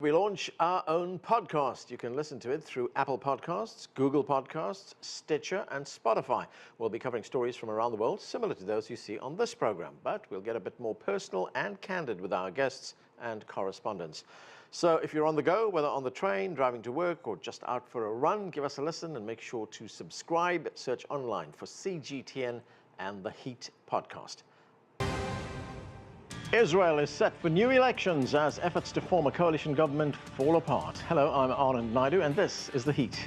We launch our own podcast. You can listen to it through Apple Podcasts, Google Podcasts, Stitcher, and Spotify. We'll be covering stories from around the world, similar to those you see on this program, but we'll get a bit more personal and candid with our guests and correspondents. So if you're on the go, whether on the train, driving to work, or just out for a run, give us a listen and make sure to subscribe. Search online for CGTN and the Heat podcast. Israel is set for new elections as efforts to form a coalition government fall apart. Hello, I'm Anand Naidoo, and this is The Heat.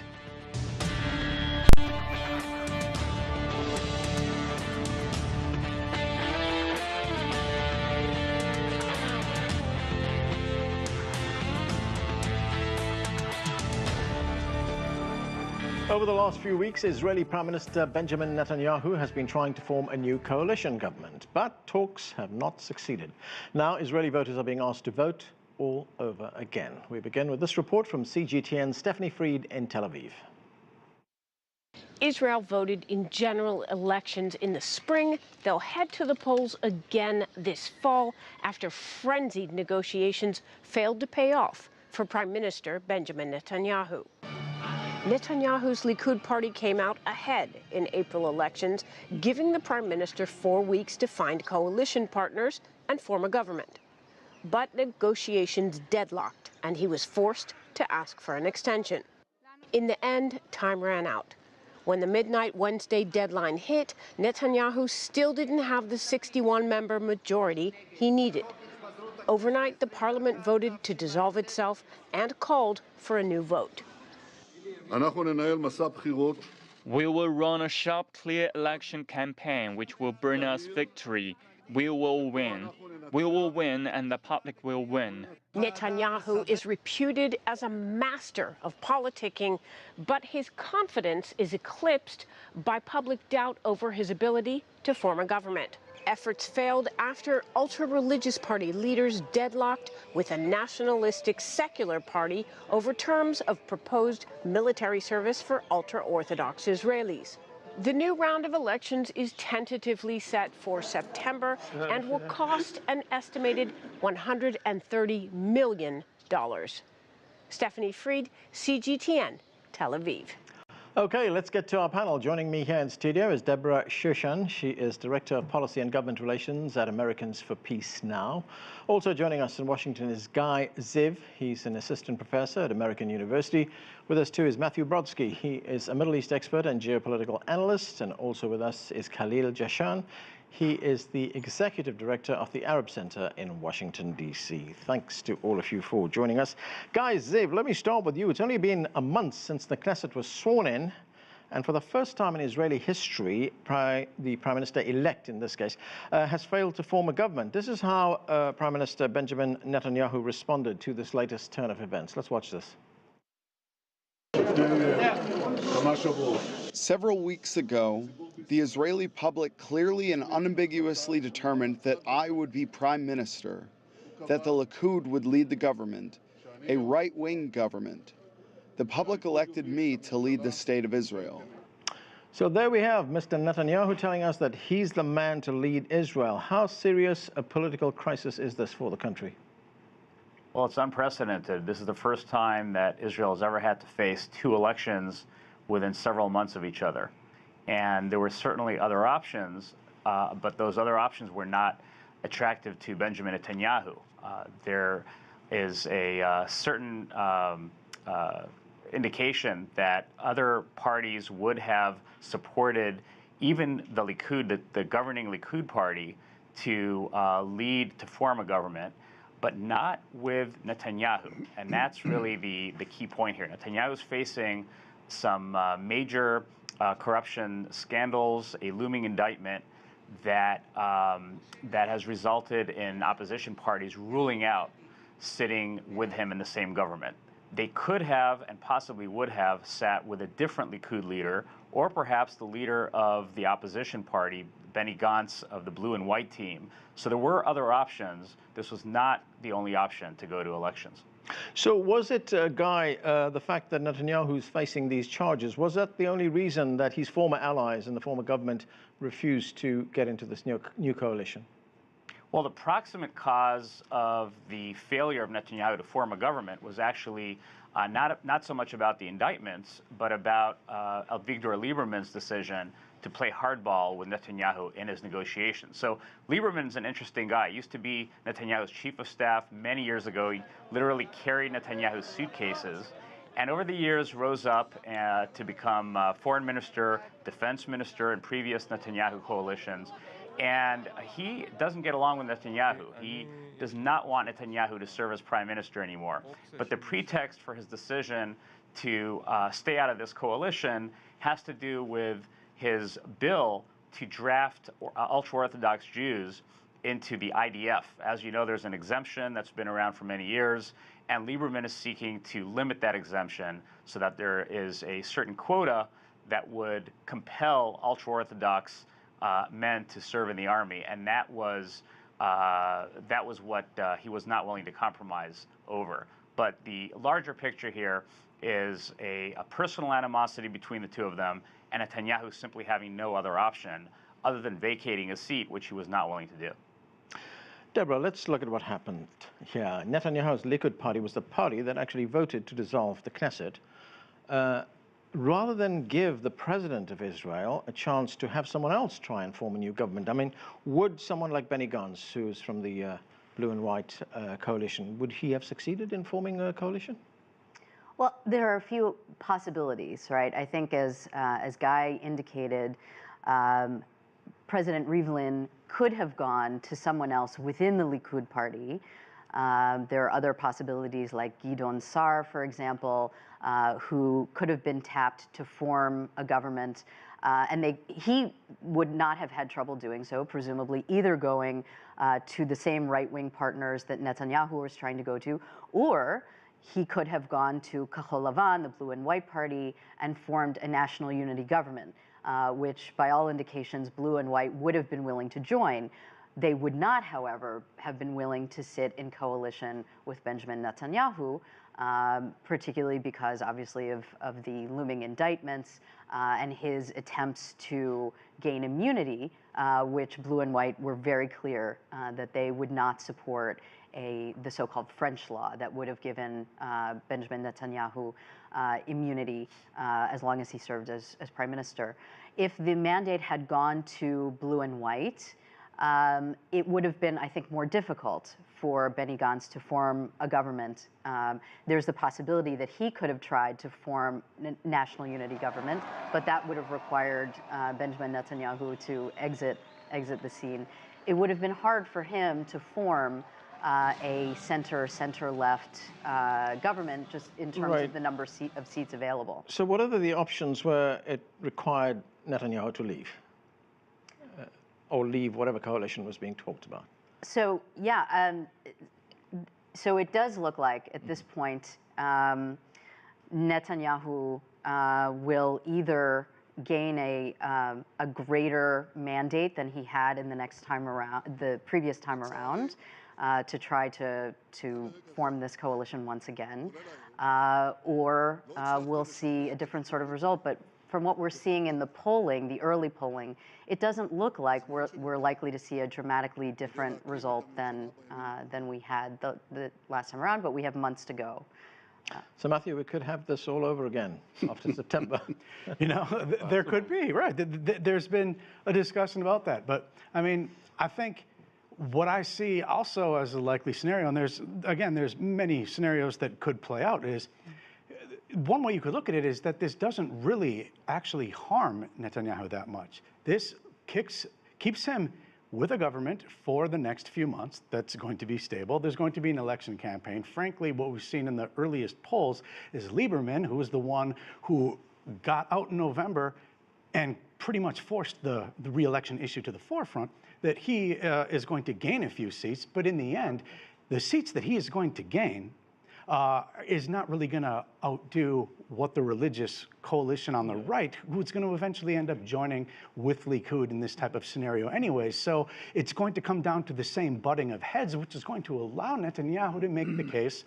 Over the last few weeks, Israeli Prime Minister Benjamin Netanyahu has been trying to form a new coalition government, but talks have not succeeded. Now, Israeli voters are being asked to vote all over again. We begin with this report from CGTN's Stephanie Freid in Tel Aviv. Israel voted in general elections in the spring. They'll head to the polls again this fall after frenzied negotiations failed to pay off for Prime Minister Benjamin Netanyahu. Netanyahu's Likud party came out ahead in April elections, giving the prime minister 4 weeks to find coalition partners and form a government. But negotiations deadlocked, and he was forced to ask for an extension. In the end, time ran out. When the midnight Wednesday deadline hit, Netanyahu still didn't have the 61-member majority he needed. Overnight, the parliament voted to dissolve itself and called for a new vote. We will run a sharp, clear election campaign which will bring us victory. We will win. We will win and the public will win. Netanyahu is reputed as a master of politicking, but his confidence is eclipsed by public doubt over his ability to form a government. Efforts failed after ultra-religious party leaders deadlocked with a nationalistic secular party over terms of proposed military service for ultra-Orthodox Israelis. The new round of elections is tentatively set for September and will cost an estimated $130 million. Stephanie Freid, CGTN, Tel Aviv. Okay, let's get to our panel. Joining me here in studio is Debra Shushan. She is Director of Policy and Government Relations at Americans for Peace Now. Also joining us in Washington is Guy Ziv. He's an assistant professor at American University. With us too is Matthew Brodsky. He is a Middle East expert and geopolitical analyst. And also with us is Khalil Jahshan. He is the Executive Director of the Arab Center in Washington, D.C. Thanks to all of you for joining us. Guy Ziv, let me start with you. It's only been a month since the Knesset was sworn in, and for the first time in Israeli history, the Prime Minister-elect, in this case, has failed to form a government. This is how Prime Minister Benjamin Netanyahu responded to this latest turn of events. Let's watch this. Several weeks ago, the Israeli public clearly and unambiguously determined that I would be prime minister, that the Likud would lead the government, a right-wing government. The public elected me to lead the state of Israel. So there we have Mr. Netanyahu telling us that he's the man to lead Israel. How serious a political crisis is this for the country? Well, it's unprecedented. This is the first time that Israel has ever had to face two elections within several months of each other. And there were certainly other options, but those other options were not attractive to Benjamin Netanyahu. There is a certain indication that other parties would have supported even the Likud, the governing Likud party, to form a government, but not with Netanyahu. And that's really the key point here. Netanyahu is facing some major corruption scandals, a looming indictment that has resulted in opposition parties ruling out sitting with him in the same government. They could have and possibly would have sat with a different Likud leader, or perhaps the leader of the opposition party, Benny Gantz of the blue and white team. So there were other options. This was not the only option to go to elections. So was it, Guy, the fact that Netanyahu is facing these charges, was that the only reason that his former allies in the former government refused to get into this new coalition? Well, the proximate cause of the failure of Netanyahu to form a government was actually not so much about the indictments, but about Avigdor Lieberman's decision to play hardball with Netanyahu in his negotiations. So Lieberman's an interesting guy. He used to be Netanyahu's chief of staff many years ago. He literally carried Netanyahu's suitcases, and over the years rose up to become foreign minister, defense minister in previous Netanyahu coalitions. And he doesn't get along with Netanyahu. He does not want Netanyahu to serve as prime minister anymore. But the pretext for his decision to stay out of this coalition has to do with his bill to draft ultra-Orthodox Jews into the IDF. As you know, there's an exemption that's been around for many years, and Lieberman is seeking to limit that exemption so that there is a certain quota that would compel ultra-Orthodox men to serve in the army, and that was what he was not willing to compromise over. But the larger picture here is a personal animosity between the two of them, and Netanyahu simply having no other option other than vacating a seat, which he was not willing to do. Debra, let's look at what happened here. Netanyahu's Likud party was the party that actually voted to dissolve the Knesset, rather than give the president of Israel a chance to have someone else try and form a new government. I mean, would someone like Benny Gantz, who's from the blue and white coalition, would he have succeeded in forming a coalition? Well, there are a few possibilities, right? I think as Guy indicated, President Rivlin could have gone to someone else within the Likud party. There are other possibilities like Gidon Sar, for example, who could have been tapped to form a government. And he would not have had trouble doing so, presumably either going to the same right-wing partners that Netanyahu was trying to go to, or he could have gone to Kahol Lavan, the blue and white party, and formed a national unity government, which by all indications, blue and white would have been willing to join. They would not, however, have been willing to sit in coalition with Benjamin Netanyahu, particularly because, obviously, of the looming indictments and his attempts to gain immunity, which blue and white were very clear that they would not support the so-called French law that would have given Benjamin Netanyahu immunity as long as he served as prime minister. If the mandate had gone to blue and white, it would have been, I think, more difficult for Benny Gantz to form a government. There's the possibility that he could have tried to form a national unity government, but that would have required Benjamin Netanyahu to exit the scene. It would have been hard for him to form a center-left government just in terms of the number of seats available. So what are the options where it required Netanyahu to leave? Or leave whatever coalition was being talked about? So, yeah, so it does look like at this point Netanyahu will either gain a greater mandate than he had in the previous time around, to try to form this coalition once again, or we'll see a different sort of result. But from what we're seeing in the polling, the early polling, it doesn't look like we're likely to see a dramatically different result than we had the last time around, but we have months to go. So, Matthew, we could have this all over again after September. You know, there could be, right. There's been a discussion about that. But, I mean, I think what I see also as a likely scenario, and there's many scenarios that could play out, is one way you could look at it is that this doesn't really actually harm Netanyahu that much. This keeps him with a government for the next few months that's going to be stable. There's going to be an election campaign. Frankly, what we've seen in the earliest polls is Lieberman, who was the one who got out in November and pretty much forced the re-election issue to the forefront, that he is going to gain a few seats. But in the end, the seats that he is going to gain is not really going to outdo what the religious coalition on the right, who's going to eventually end up joining with Likud in this type of scenario anyway. So it's going to come down to the same butting of heads, which is going to allow Netanyahu to make the case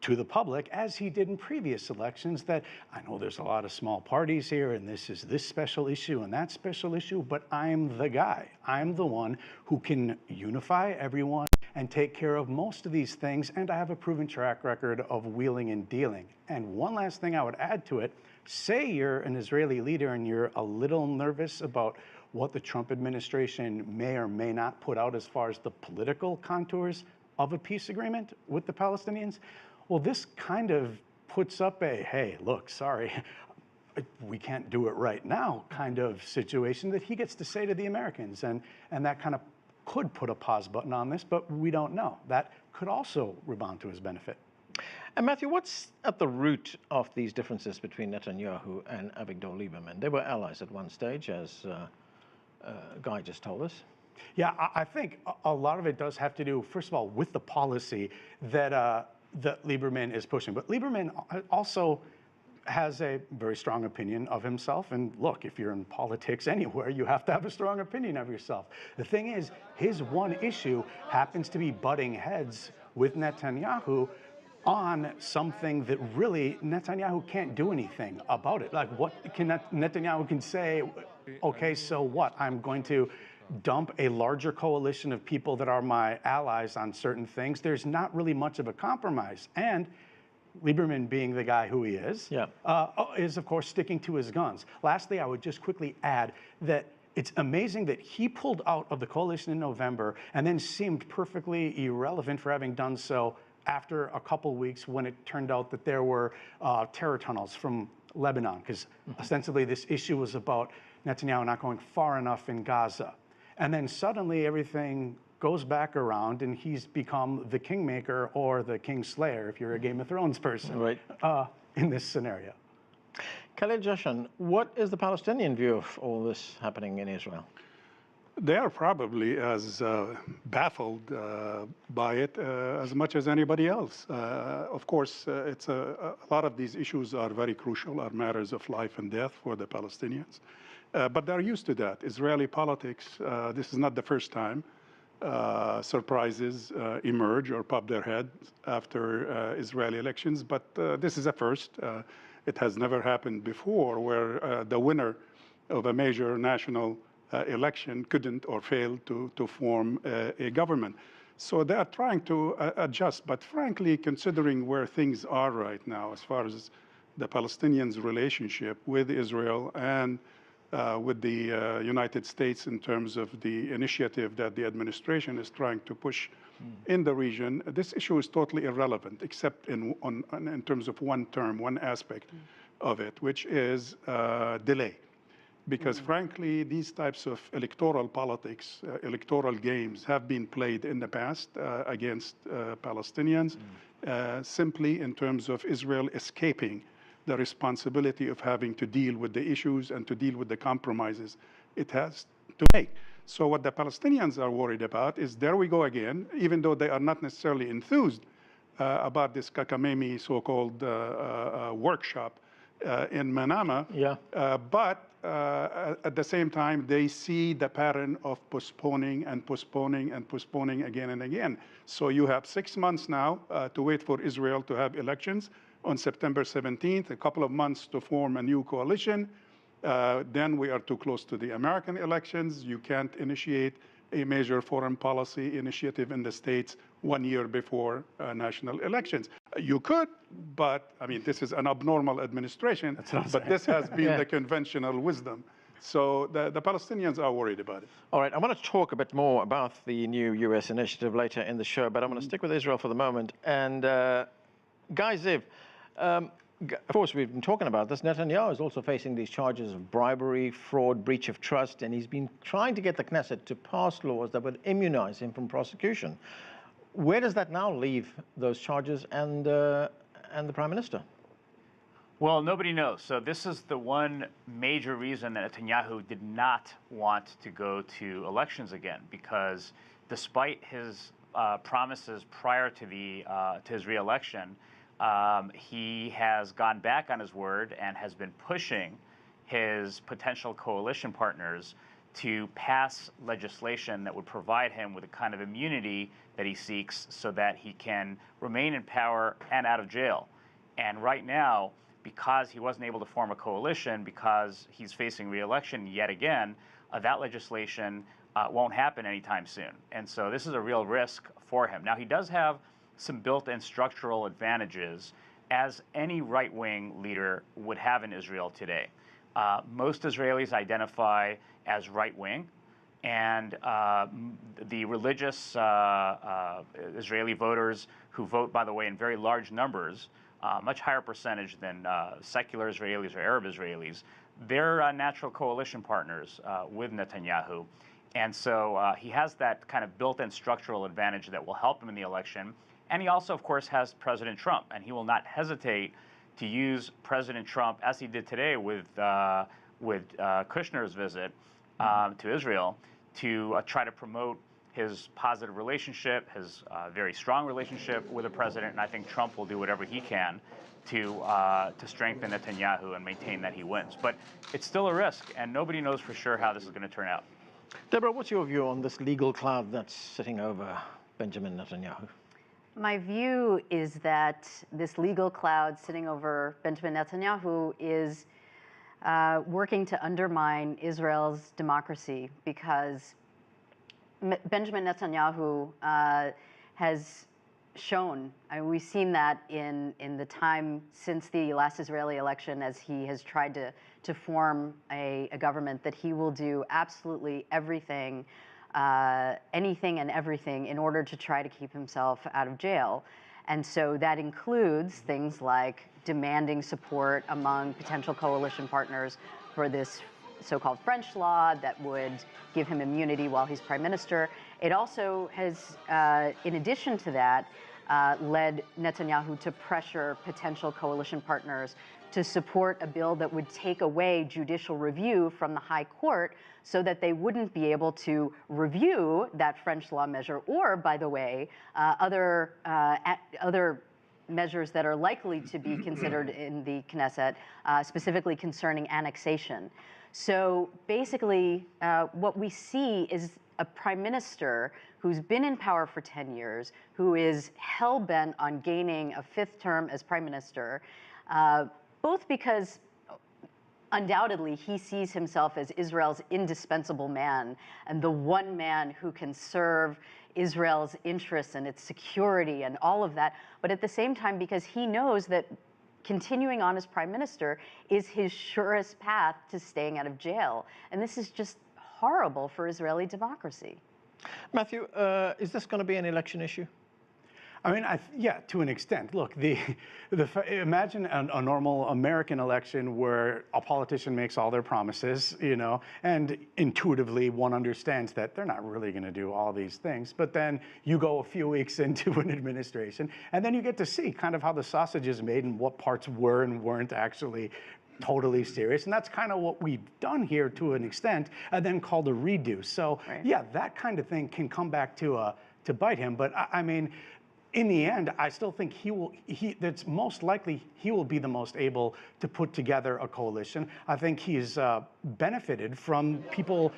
to the public, as he did in previous elections, that I know there's a lot of small parties here and this is this special issue and that special issue, but I'm the guy. I'm the one who can unify everyone and take care of most of these things, and I have a proven track record of wheeling and dealing. And one last thing I would add to it, say you're an Israeli leader and you're a little nervous about what the Trump administration may or may not put out as far as the political contours of a peace agreement with the Palestinians. Well, this kind of puts up a, hey, look, sorry, we can't do it right now kind of situation that he gets to say to the Americans. And that kind of could put a pause button on this, but we don't know. That could also rebound to his benefit. And Matthew, what's at the root of these differences between Netanyahu and Avigdor Lieberman? They were allies at one stage, as Guy just told us. Yeah, I think a lot of it does have to do, first of all, with the policy that that Lieberman is pushing. But Lieberman also has a very strong opinion of himself. And look, if you're in politics anywhere, you have to have a strong opinion of yourself. The thing is, his one issue happens to be butting heads with Netanyahu on something that really Netanyahu can't do anything about it. Like, what can Netanyahu can say, okay, so what? I'm going to dump a larger coalition of people that are my allies on certain things. There's not really much of a compromise. And Lieberman, being the guy who he is, is of course sticking to his guns. Lastly, I would just quickly add that it's amazing that he pulled out of the coalition in November and then seemed perfectly irrelevant for having done so after a couple weeks when it turned out that there were terror tunnels from Lebanon, because ostensibly this issue was about Netanyahu not going far enough in Gaza. And then suddenly everything goes back around and he's become the kingmaker or the kingslayer, if you're a Game of Thrones person, right. In this scenario. Khalil Jahshan, what is the Palestinian view of all this happening in Israel? They are probably as baffled by it as much as anybody else. Of course, it's a lot of these issues are very crucial, are matters of life and death for the Palestinians. But they're used to that. Israeli politics, this is not the first time surprises emerge or pop their head after Israeli elections, but this is a first. It has never happened before where the winner of a major national election couldn't or failed to form a government. So they are trying to adjust, but frankly, considering where things are right now, as far as the Palestinians' relationship with Israel and with the United States in terms of the initiative that the administration is trying to push in the region, this issue is totally irrelevant, except in terms of one term, one aspect of it, which is delay. Because frankly, these types of electoral politics, electoral games have been played in the past against Palestinians, simply in terms of Israel escaping the responsibility of having to deal with the issues and to deal with the compromises it has to make. So what the Palestinians are worried about is, there we go again, even though they are not necessarily enthused about this Kakamemi so-called workshop in Manama, but at the same time, they see the pattern of postponing and postponing and postponing again and again. So you have 6 months now to wait for Israel to have elections on September 17th, a couple of months to form a new coalition. Then we are too close to the American elections. You can't initiate a major foreign policy initiative in the States 1 year before national elections. You could, but I mean, this is an abnormal administration, but this has been the conventional wisdom. So the Palestinians are worried about it. All right, I want to talk a bit more about the new U.S. initiative later in the show, but I want to stick with Israel for the moment. And Guy Ziv, of course, we've been talking about this. Netanyahu is also facing these charges of bribery, fraud, breach of trust, and he's been trying to get the Knesset to pass laws that would immunize him from prosecution. Where does that now leave those charges and the Prime Minister? Well, nobody knows. So this is the one major reason that Netanyahu did not want to go to elections again, because despite his promises prior to his re-election, he has gone back on his word and has been pushing his potential coalition partners to pass legislation that would provide him with the kind of immunity that he seeks so that he can remain in power and out of jail. And right now, because he wasn't able to form a coalition, because he's facing re-election yet again, that legislation won't happen anytime soon. And so this is a real risk for him. Now, he does have some built-in structural advantages, as any right-wing leader would have in Israel today. Most Israelis identify as right-wing, and the religious Israeli voters who vote, by the way, in very large numbers, much higher percentage than secular Israelis or Arab Israelis, they're natural coalition partners with Netanyahu. And so he has that kind of built-in structural advantage that will help him in the election. And he also, of course, has President Trump, and he will not hesitate to use President Trump, as he did today with Kushner's visit to Israel, to try to promote his positive relationship, his very strong relationship with the president. And I think Trump will do whatever he can to strengthen Netanyahu and maintain that he wins. But it's still a risk, and nobody knows for sure how this is going to turn out. Deborah, what's your view on this legal cloud that's sitting over Benjamin Netanyahu? My view is that this legal cloud sitting over Benjamin Netanyahu is working to undermine Israel's democracy, because Benjamin Netanyahu has shown, we've seen that in the time since the last Israeli election, as he has tried to form a government, that he will do absolutely everything, anything and everything, in order to try to keep himself out of jail. And so that includes things like demanding support among potential coalition partners for this so-called French law that would give him immunity while he's prime minister. It also has, in addition to that, led Netanyahu to pressure potential coalition partners to support a bill that would take away judicial review from the High Court, so that they wouldn't be able to review that French law measure, or, by the way, other measures that are likely to be considered in the Knesset, specifically concerning annexation. So basically, what we see is a prime minister who's been in power for 10 years, who is hell-bent on gaining a 5th term as prime minister, both because undoubtedly he sees himself as Israel's indispensable man and the one man who can serve Israel's interests and its security and all of that, but at the same time because he knows that continuing on as prime minister is his surest path to staying out of jail. And this is just horrible for Israeli democracy. Matthew, is this going to be an election issue? I mean, yeah, to an extent. Look, imagine a normal American election where a politician makes all their promises, you know, and intuitively one understands that they're not really going to do all these things. But then you go a few weeks into an administration, and then you get to see kind of how the sausage is made and what parts were and weren't actually totally serious. And that's kind of what we've done here to an extent, and then called a redo. So, yeah, that kind of thing can come back to bite him. But I mean, in the end, I still think that's most likely he will be the most able to put together a coalition. I think he's benefited from people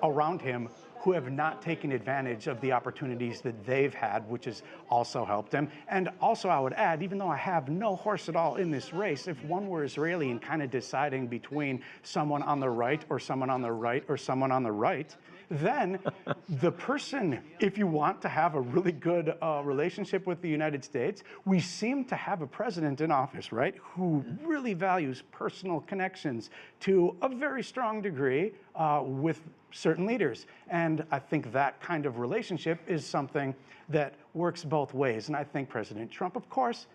around him who have not taken advantage of the opportunities that they've had, which has also helped him. And also, I would add, even though I have no horse at all in this race, if one were Israeli and kind of deciding between someone on the right or someone on the right or someone on the right, then the person, if you want to have a really good relationship with the United States, we seem to have a president in office, right, who really values personal connections to a very strong degree with certain leaders. And I think that kind of relationship is something that works both ways. And I think President Trump, of course,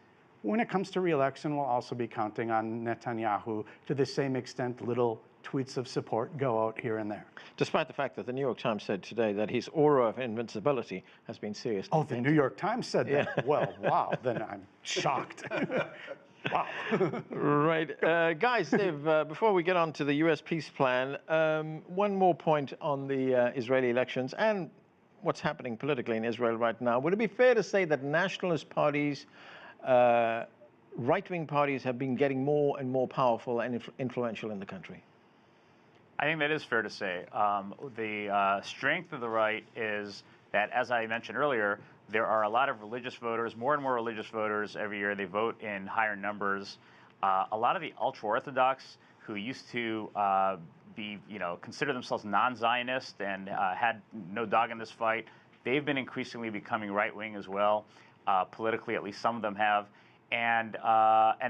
when it comes to re-election, will also be counting on Netanyahu to the same extent little tweets of support go out here and there. Despite the fact that the New York Times said today that his aura of invincibility has been seriously Oh, the New York Times said that? Yeah. Well, wow, then I'm shocked. Wow. Right. Guy Ziv, before we get on to the U.S. peace plan, one more point on the Israeli elections and what's happening politically in Israel right now. Would it be fair to say that nationalist parties, right-wing parties, have been getting more and more powerful and influential in the country? I think that is fair to say. The strength of the right is that, as I mentioned earlier, there are a lot of religious voters, more and more religious voters every year. They vote in higher numbers. A lot of the ultra-Orthodox who used to consider themselves non-Zionist and had no dog in this fight, they've been increasingly becoming right-wing as well. Politically, at least some of them have. And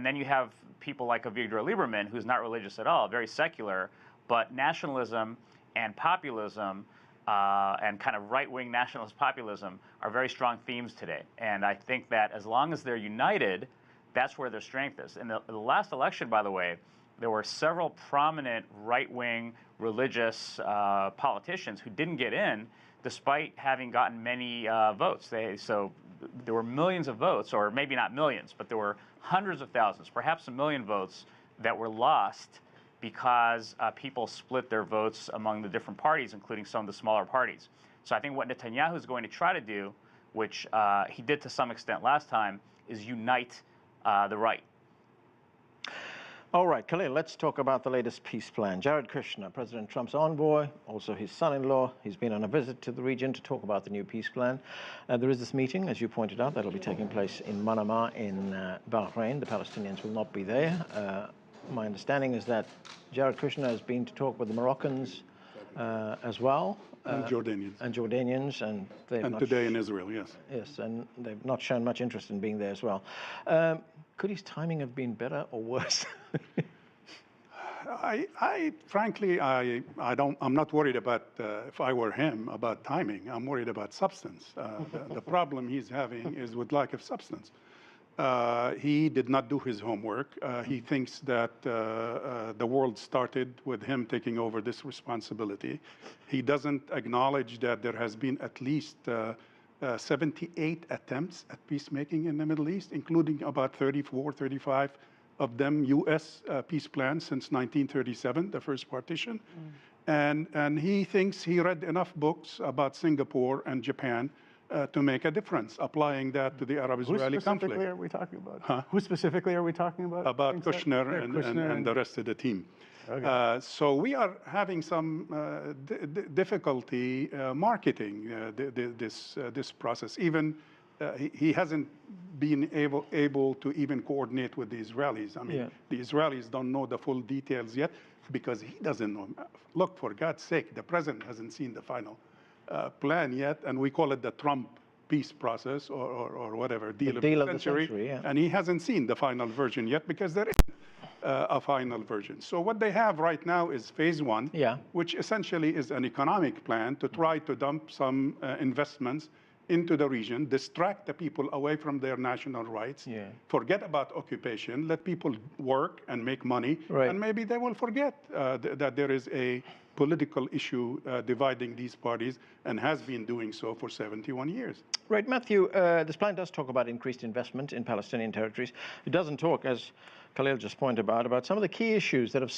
then you have people like Avigdor Lieberman, who's not religious at all, very secular, but nationalism and populism and kind of right-wing nationalist populism are very strong themes today. And I think that as long as they're united, that's where their strength is. In the last election, by the way, there were several prominent right-wing religious politicians who didn't get in despite having gotten many votes. So there were millions of votes, or maybe not millions, but there were hundreds of thousands, perhaps a million votes that were lost because people split their votes among the different parties, including some of the smaller parties. So I think what Netanyahu is going to try to do, which he did to some extent last time, is unite the right. All right, Khalil, let's talk about the latest peace plan. Jared Kushner, President Trump's envoy, also his son-in-law, he's been on a visit to the region to talk about the new peace plan. There is this meeting, as you pointed out, that'll be taking place in Manama in Bahrain. The Palestinians will not be there. My understanding is that Jared Kushner has been to talk with the Moroccans as well. And Jordanians. And Jordanians. And today in Israel, yes. Yes, and they've not shown much interest in being there as well. Could his timing have been better or worse? Frankly, I'm not worried about, if I were him, about timing. I'm worried about substance. The problem he's having is with lack of substance. He did not do his homework. He thinks that the world started with him taking over this responsibility. He doesn't acknowledge that there has been at least 78 attempts at peacemaking in the Middle East, including about 34, 35 of them U.S. peace plans since 1937, the first partition. And he thinks he read enough books about Singapore and Japan to make a difference, applying that to the Arab-Israeli conflict. Who specifically are we talking about? Huh? Who specifically are we talking about? About Kushner and the rest of the team. Okay. So we are having some difficulty marketing this process. Even he hasn't been able to even coordinate with the Israelis. I mean, the Israelis don't know the full details yet because he doesn't know. Look, for God's sake, the president hasn't seen the final plan yet, and we call it the Trump peace process or whatever, deal of the century. And he hasn't seen the final version yet because there isn't a final version. So what they have right now is phase one, which essentially is an economic plan to try to dump some investments into the region, distract the people away from their national rights, forget about occupation, let people work and make money, and maybe they will forget that there is a political issue dividing these parties and has been doing so for 71 years. Right, Matthew, this plan does talk about increased investment in Palestinian territories. It doesn't talk, as Khalil just pointed about some of the key issues that have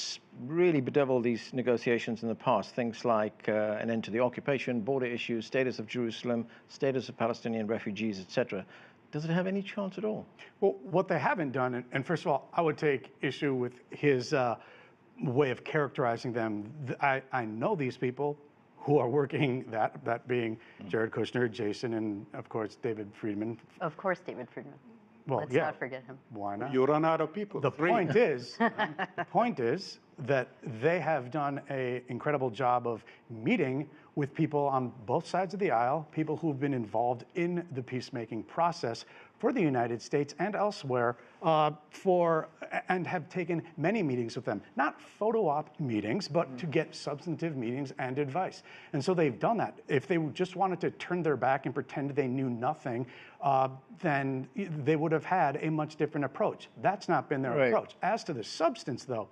really bedeviled these negotiations in the past, things like an end to the occupation, border issues, status of Jerusalem, status of Palestinian refugees, etc. Does it have any chance at all? Well, what they haven't done, and first of all, I would take issue with his way of characterizing them. I know these people who are working that being Jared Kushner, Jason, and of course David Friedman. Of course, David Friedman. Well, Let's not forget him. Why not? You run out of people. The point is that they have done an incredible job of meeting with people on both sides of the aisle, people who've been involved in the peacemaking process for the United States and elsewhere, and have taken many meetings with them. Not photo op meetings, but to get substantive meetings and advice. And so they've done that. If they just wanted to turn their back and pretend they knew nothing, then they would have had a much different approach. That's not been their approach. As to the substance, though,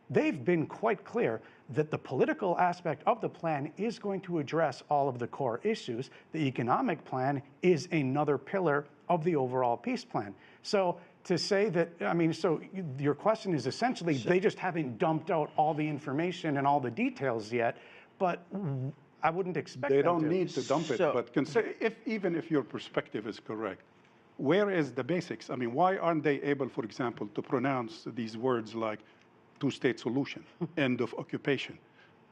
they've been quite clear that the political aspect of the plan is going to address all of the core issues. The economic plan is another pillar of the overall peace plan. So to say that, I mean, so your question is essentially they just haven't dumped out all the information and all the details yet, but I wouldn't expect they them don't need to dump it, but even if your perspective is correct, where is the basics? I mean, why aren't they able, for example, to pronounce these words like two-state solution, end of occupation,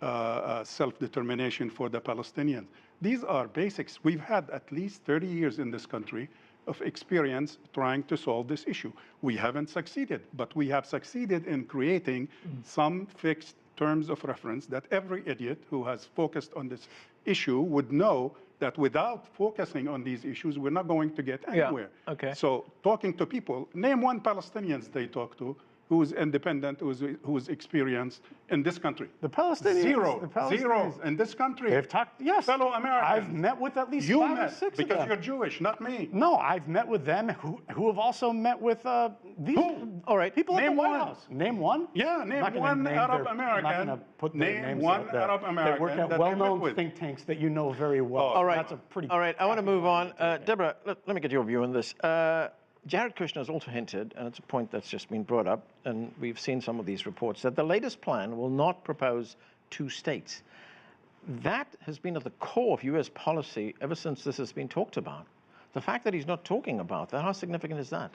self-determination for the Palestinians. These are basics. We've had at least 30 years in this country of experience trying to solve this issue. We haven't succeeded, but we have succeeded in creating some fixed terms of reference that every idiot who has focused on this issue would know that without focusing on these issues, we're not going to get anywhere. Yeah. Okay. So talking to people, name one Palestinian they talk to who's independent, who's experienced in this country. The Palestinians. Zero in this country. They've talked, yes. Fellow Americans. I've met with at least You 5 or met 6 of because them. you're Jewish, not me. No, I've met with them who have also met with these All right. people Name at the White one. House. Name one? Yeah, I'm name not gonna one name Arab their, American. I'm not going to put their Name names one out there. Arab American They work at that well-known they met with. think tanks that you know very well. All right. That's a pretty. All right, I want to move on. Deborah, let me get your view on this. Jared Kushner has also hinted, and it's a point that's just been brought up, and we've seen some of these reports, that the latest plan will not propose 2 states. That has been at the core of U.S. policy ever since this has been talked about. The fact that he's not talking about that, how significant is that?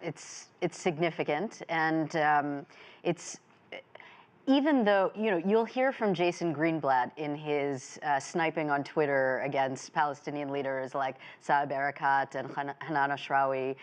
It's significant, and it's even though, you'll hear from Jason Greenblatt in his sniping on Twitter against Palestinian leaders like Saeb Erekat and Hanan Ashrawi.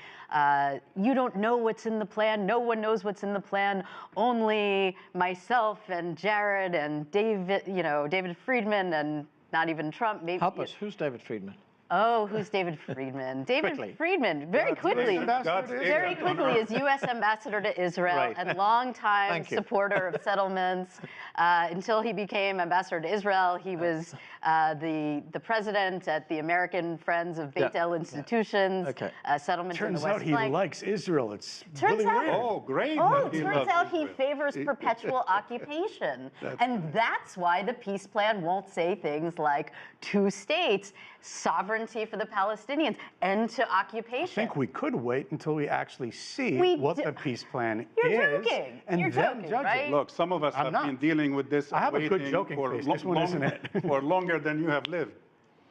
You don't know what's in the plan. No one knows what's in the plan. Only myself and Jared and David Friedman, and not even Trump. Maybe. Help us. Who's David Friedman? Oh, who's David Friedman? David Friedman, very quickly is U.S. ambassador to Israel and longtime supporter of settlements. Until he became ambassador to Israel, he was the president at the American Friends of Beit El Institutions, settlements in the West Bank. Turns out he likes Israel. It's Turns really out, weird. Oh, great. Oh, turns out he favors perpetual occupation. And that's why the peace plan won't say things like 2 states, sovereignty for the Palestinians, end to occupation. I think we could wait until we actually see what the peace plan You're is. joking. And You're then joking, judge right? it. Look, some of us have been dealing with this I have a good waiting joking for face. This one isn't it? for longer than you have lived.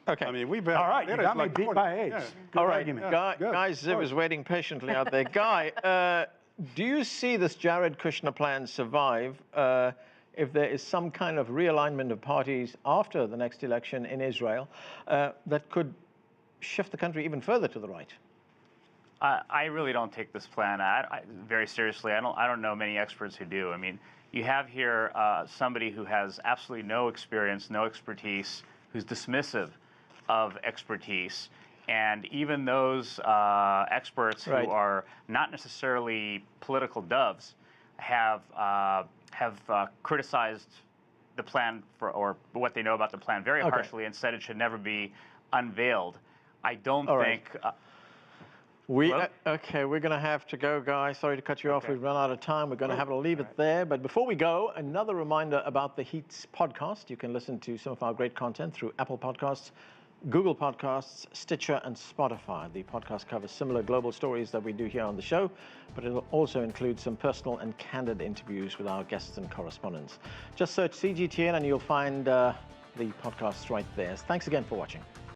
Okay. I mean, we've been. All right, you got me beat by age. Good All right, argument. Guy Ziv is waiting patiently out there. Guy, do you see this Jared Kushner plan survive if there is some kind of realignment of parties after the next election in Israel that could shift the country even further to the right? I really don't take this plan very seriously. I don't know many experts who do. I mean, you have here somebody who has absolutely no experience, no expertise, who's dismissive of expertise, and even those experts who are not necessarily political doves have criticized the plan or what they know about the plan very harshly and said it should never be unveiled. I don't think. Okay, we're going to have to go, Guy. Sorry to cut you off. We've run out of time. We're going to have to leave it there. But before we go, another reminder about the Heats podcast. You can listen to some of our great content through Apple Podcasts, Google Podcasts, Stitcher, and Spotify. The podcast covers similar global stories that we do here on the show, but it'll also include some personal and candid interviews with our guests and correspondents. Just search CGTN and you'll find the podcasts right there. Thanks again for watching.